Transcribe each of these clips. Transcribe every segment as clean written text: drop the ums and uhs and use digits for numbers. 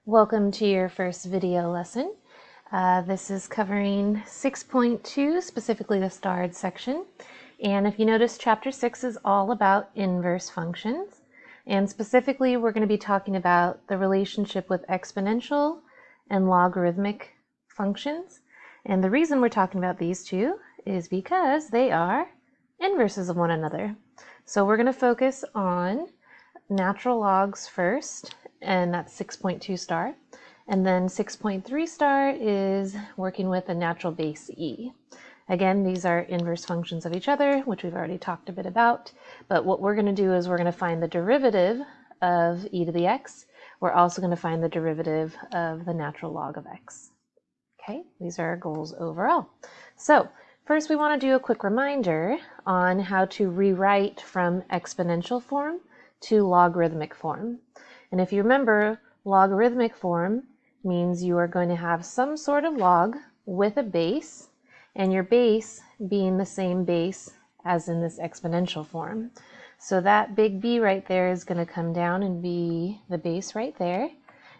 Welcome to your first video lesson. This is covering 6.2, specifically the starred section. And if you notice, chapter 6 is all about inverse functions. And specifically, we're going to be talking about the relationship with exponential and logarithmic functions. And the reason we're talking about these two is because they are inverses of one another. So we're going to focus on natural logs first, and that's 6.2 star. And then 6.3 star is working with a natural base e. Again, these are inverse functions of each other, which we've already talked a bit about. But what we're going to do is we're going to find the derivative of e to the x. We're also going to find the derivative of the natural log of x. Okay, these are our goals overall. So first we want to do a quick reminder on how to rewrite from exponential form to logarithmic form. And if you remember, logarithmic form means you are going to have some sort of log with a base, and your base being the same base as in this exponential form. So that big B right there is going to come down and be the base right there.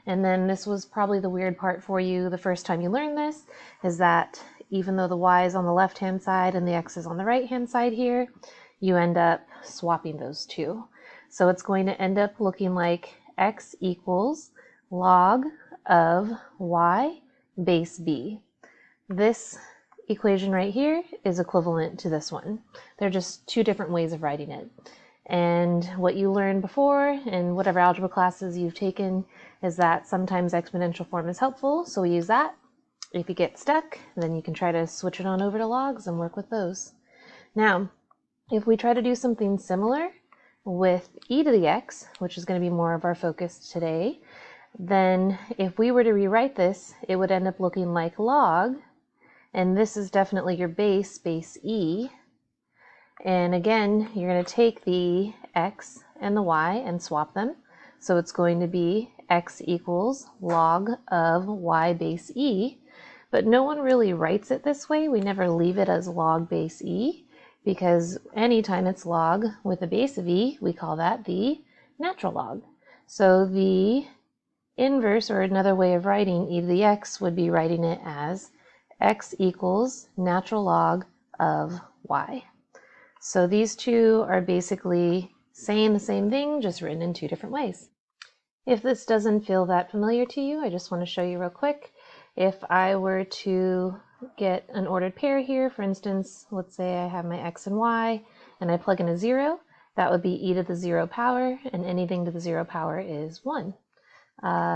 And then this was probably the weird part for you the first time you learned this, is that even though the y is on the left-hand side and the x is on the right-hand side here, you end up swapping those two. So it's going to end up looking like x equals log of y base b. This equation right here is equivalent to this one. They're just two different ways of writing it. And what you learned before in whatever algebra classes you've taken is that sometimes exponential form is helpful, so we use that. If you get stuck, then you can try to switch it on over to logs and work with those. Now, if we try to do something similar with e to the x, which is going to be more of our focus today, then if we were to rewrite this, it would end up looking like log, and this is definitely your base e. And again, you're going to take the x and the y and swap them. So it's going to be x equals log of y base e. But no one really writes it this way. We never leave it as log base e, because anytime it's log with a base of e, we call that the natural log. So the inverse, or another way of writing e to the x, would be writing it as x equals natural log of y. So these two are basically saying the same thing, just written in two different ways. If this doesn't feel that familiar to you, I just want to show you real quick. If I were to get an ordered pair here, for instance, let's say I have my x and y, and I plug in a 0, that would be e to the 0 power, and anything to the 0 power is 1.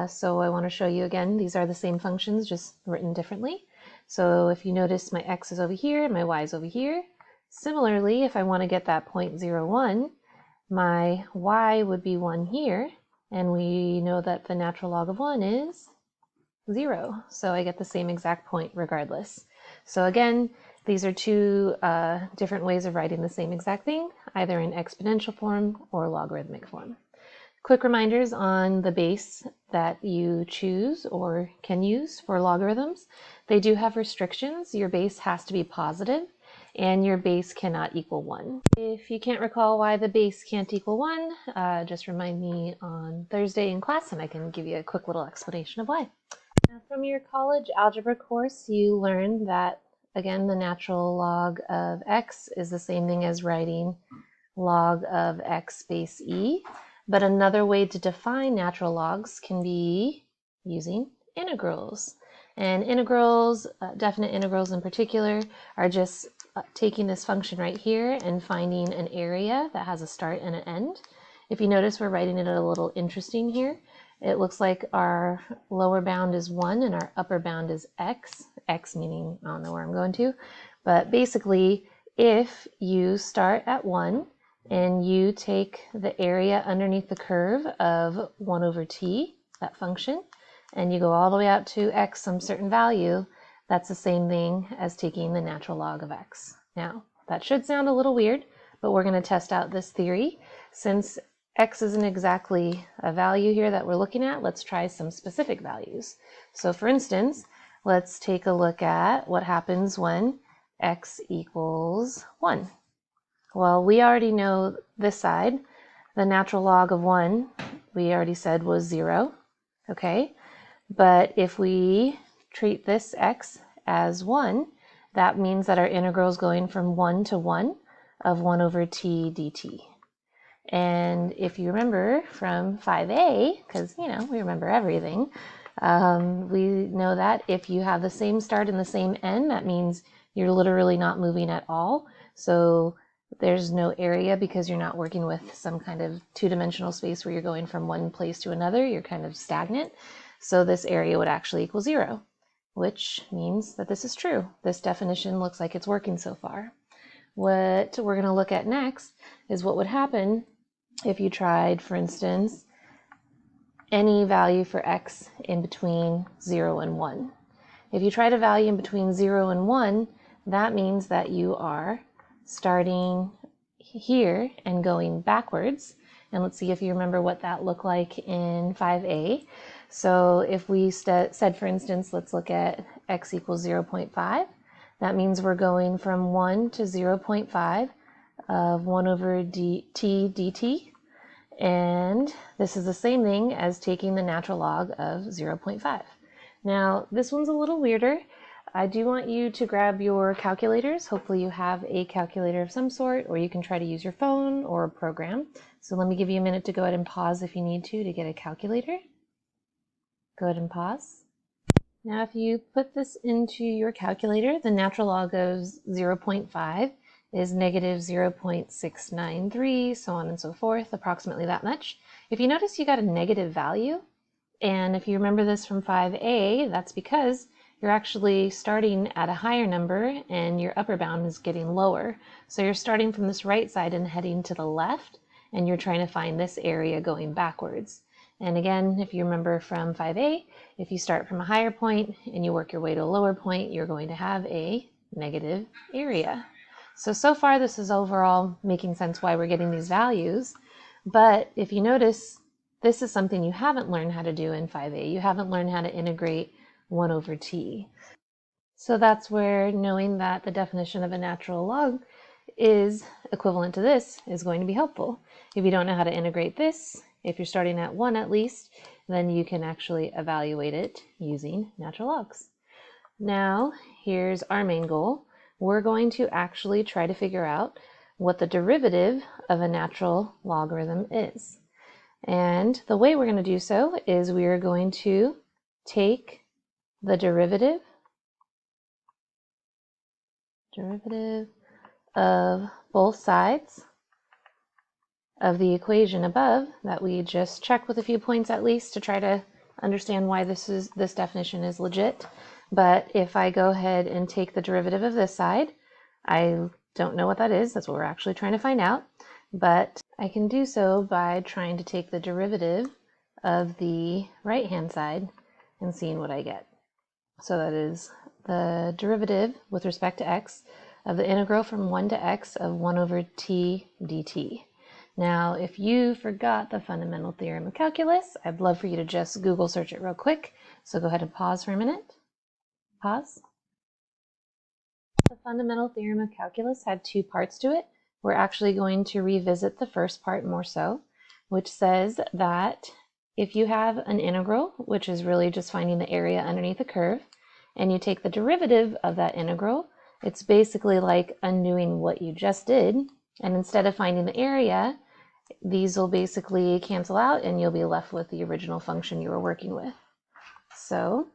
So I want to show you again, these are the same functions, just written differently. So if you notice, my x is over here, and my y is over here. Similarly, if I want to get that 0.01, my y would be 1 here, and we know that the natural log of 1 is 0. So I get the same exact point regardless. So again, these are two different ways of writing the same exact thing, either in exponential form or logarithmic form. Quick reminders on the base that you choose or can use for logarithms. They do have restrictions. Your base has to be positive, and your base cannot equal 1. If you can't recall why the base can't equal 1, just remind me on Thursday in class and I can give you a quick little explanation of why. Now, from your college algebra course, you learned that, again, the natural log of x is the same thing as writing log of x base e. But another way to define natural logs can be using integrals. And integrals, definite integrals in particular, are just taking this function right here and finding an area that has a start and an end. If you notice, we're writing it a little interesting here. It looks like our lower bound is 1 and our upper bound is x. X meaning, I don't know where I'm going to. But basically, if you start at 1 and you take the area underneath the curve of 1 over t, that function, and you go all the way out to x, some certain value, that's the same thing as taking the natural log of x. Now, that should sound a little weird, but we're going to test out this theory. Since x isn't exactly a value here that we're looking at, let's try some specific values. So for instance, let's take a look at what happens when x equals 1. Well, we already know this side. The natural log of 1, we already said was 0. Okay, But if we treat this x as 1, that means that our integral is going from 1 to 1 of 1 over t dt. And if you remember from 5a, because, we remember everything, we know that if you have the same start and the same end, that means you're literally not moving at all. So there's no area because you're not working with some kind of two-dimensional space where you're going from one place to another. You're kind of stagnant. So this area would actually equal 0, which means that this is true. This definition looks like it's working so far. What we're going to look at next is what would happen if you tried, for instance, any value for x in between 0 and 1. If you tried a value in between 0 and 1, that means that you are starting here and going backwards. And let's see if you remember what that looked like in 5a. So if we said, for instance, let's look at x equals 0.5. That means we're going from 1 to 0.5 of 1 over t dt. And this is the same thing as taking the natural log of 0.5. Now, this one's a little weirder. I do want you to grab your calculators. Hopefully you have a calculator of some sort, or you can try to use your phone or a program. So let me give you a minute to go ahead and pause if you need to get a calculator. Go ahead and pause. Now, if you put this into your calculator, the natural log of 0.5 is negative 0.693, so on and so forth, approximately that much. If you notice, you got a negative value. And if you remember this from 5a, that's because you're actually starting at a higher number and your upper bound is getting lower. So you're starting from this right side and heading to the left, and you're trying to find this area going backwards. And again, if you remember from 5a, if you start from a higher point and you work your way to a lower point, you're going to have a negative area. So far this is overall making sense why we're getting these values. But if you notice, this is something you haven't learned how to do in 5a. You haven't learned how to integrate 1 over t. So that's where knowing that the definition of a natural log is equivalent to this is going to be helpful. If you don't know how to integrate this, if you're starting at 1 at least, then you can actually evaluate it using natural logs. Now, here's our main goal. We're going to actually try to figure out what the derivative of a natural logarithm is. And the way we're going to do so is we are going to take the derivative of both sides of the equation above that we just checked with a few points at least to try to understand why this definition is legit. But if I go ahead and take the derivative of this side, I don't know what that is. That's what we're actually trying to find out. But I can do so by trying to take the derivative of the right-hand side and seeing what I get. So that is the derivative with respect to x of the integral from 1 to x of 1 over t dt. Now, if you forgot the fundamental theorem of calculus, I'd love for you to just Google search it real quick. So go ahead and pause for a minute. Pause. The fundamental theorem of calculus had two parts to it. We're actually going to revisit the first part more so, which says that if you have an integral, which is really just finding the area underneath a curve, and you take the derivative of that integral, it's basically like undoing what you just did. And instead of finding the area, these will basically cancel out and you'll be left with the original function you were working with. So,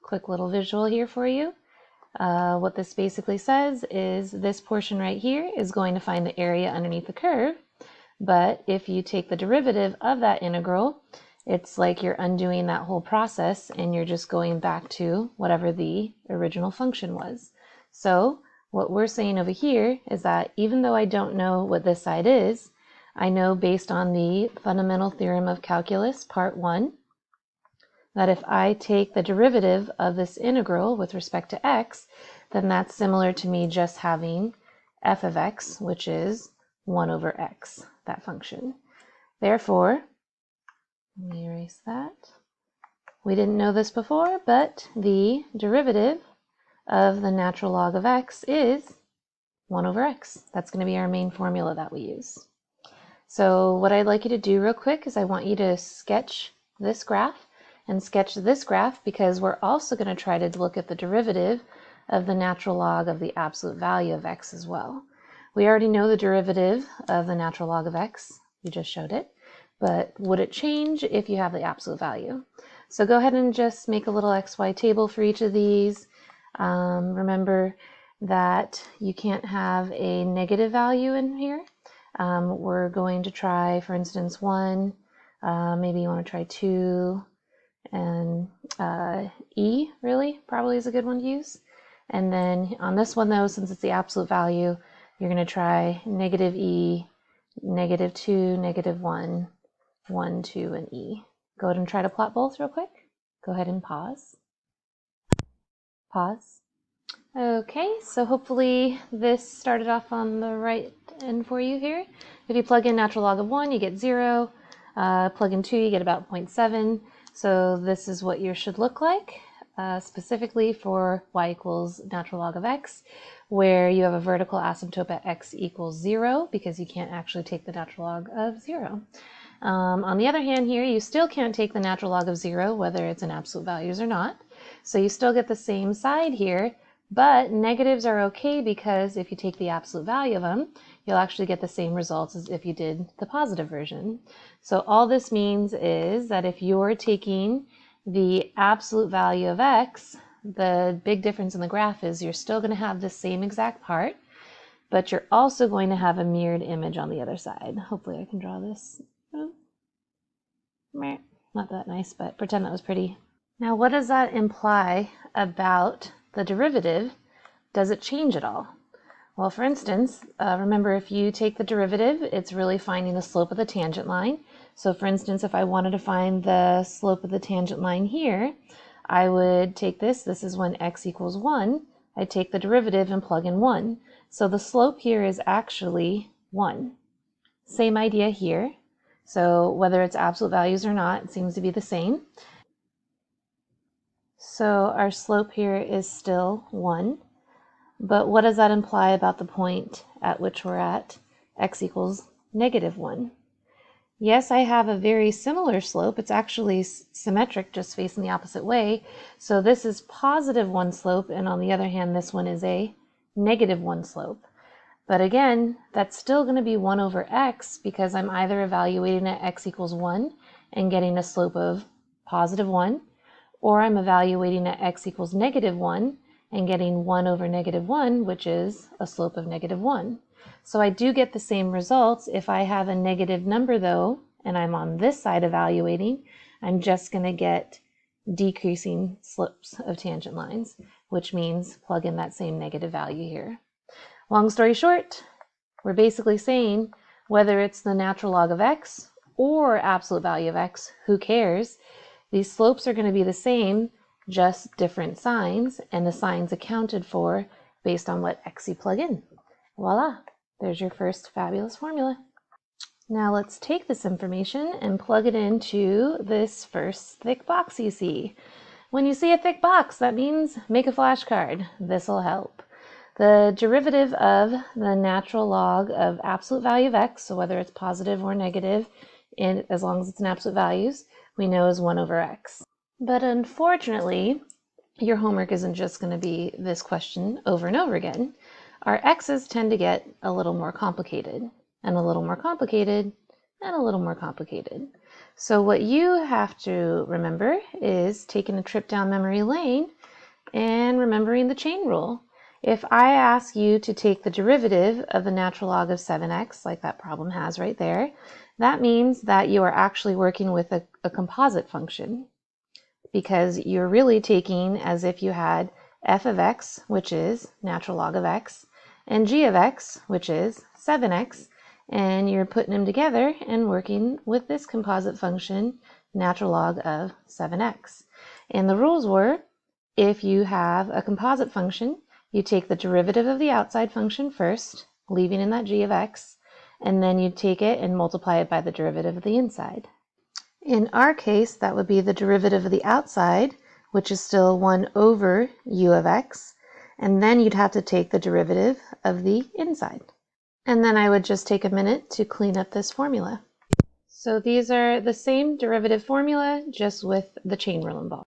quick little visual here for you. What this basically says is this portion right here is going to find the area underneath the curve, but if you take the derivative of that integral, it's like you're undoing that whole process and you're just going back to whatever the original function was. So what we're saying over here is that even though I don't know what this side is, I know based on the fundamental theorem of calculus, part 1, that if I take the derivative of this integral with respect to x, then that's similar to me just having f of x, which is 1 over x, that function. Therefore, let me erase that. We didn't know this before, but the derivative of the natural log of x is 1 over x. That's going to be our main formula that we use. So what I'd like you to do real quick is I want you to sketch this graph. and sketch this graph because we're also going to try to look at the derivative of the natural log of the absolute value of x as well. We already know the derivative of the natural log of x. We just showed it. But would it change if you have the absolute value? So go ahead and just make a little XY table for each of these. Remember that you can't have a negative value in here. We're going to try, for instance, 1. Maybe you want to try 2. And E, really, probably is a good one to use. And then on this one, though, since it's the absolute value, you're going to try negative E, negative 2, negative 1, 1, 2, and E. Go ahead and try to plot both real quick. Go ahead and pause. Pause. Okay, so hopefully this started off on the right end for you here. If you plug in natural log of 1, you get 0. Plug in 2, you get about 0.7. So this is what yours should look like, specifically for y equals natural log of x, where you have a vertical asymptote at x equals 0 because you can't actually take the natural log of 0. On the other hand here, you still can't take the natural log of 0, whether it's in absolute values or not. So you still get the same side here, but negatives are okay because if you take the absolute value of them, you'll actually get the same results as if you did the positive version. So all this means is that if you're taking the absolute value of x, the big difference in the graph is you're still going to have the same exact part, but you're also going to have a mirrored image on the other side. Hopefully I can draw this. Not that nice, but pretend that was pretty. Now, what does that imply about the derivative? Does it change at all? Well, for instance, remember if you take the derivative, it's really finding the slope of the tangent line. So for instance, if I wanted to find the slope of the tangent line here, I would take this. This is when x equals 1. I'd take the derivative and plug in 1. So the slope here is actually 1. Same idea here. So whether it's absolute values or not, it seems to be the same. So our slope here is still 1. But what does that imply about the point at which we're at x equals negative 1? Yes, I have a very similar slope. It's actually symmetric, just facing the opposite way. So this is positive 1 slope, and on the other hand, this one is a negative 1 slope. But again, that's still going to be 1 over x because I'm either evaluating at x equals 1 and getting a slope of positive 1, or I'm evaluating at x equals negative 1 and getting 1 over negative 1, which is a slope of negative 1. So I do get the same results. If I have a negative number though, and I'm on this side evaluating, I'm just going to get decreasing slopes of tangent lines, which means plug in that same negative value here. Long story short, we're basically saying whether it's the natural log of x or absolute value of x, who cares? These slopes are going to be the same, just different signs, and the signs accounted for based on what x you plug in. Voila, there's your first fabulous formula. Now let's take this information and plug it into this first thick box you see. When you see a thick box, that means make a flashcard. This'll help. The derivative of the natural log of absolute value of x, so whether it's positive or negative, and as long as it's in absolute values, we know is 1 over x. But unfortunately, your homework isn't just going to be this question over and over again. Our x's tend to get a little more complicated, and a little more complicated, and a little more complicated. So what you have to remember is taking a trip down memory lane and remembering the chain rule. If I ask you to take the derivative of the natural log of 7x, like that problem has right there, that means that you are actually working with a composite function, because you're really taking as if you had f of x, which is natural log of x, and g of x, which is 7x, and you're putting them together and working with this composite function, natural log of 7x. And the rules were, if you have a composite function, you take the derivative of the outside function first, leaving in that g of x, and then you take it and multiply it by the derivative of the inside. In our case, that would be the derivative of the outside, which is still 1 over u of x, and then you'd have to take the derivative of the inside. And then I would just take a minute to clean up this formula. So these are the same derivative formula, just with the chain rule involved.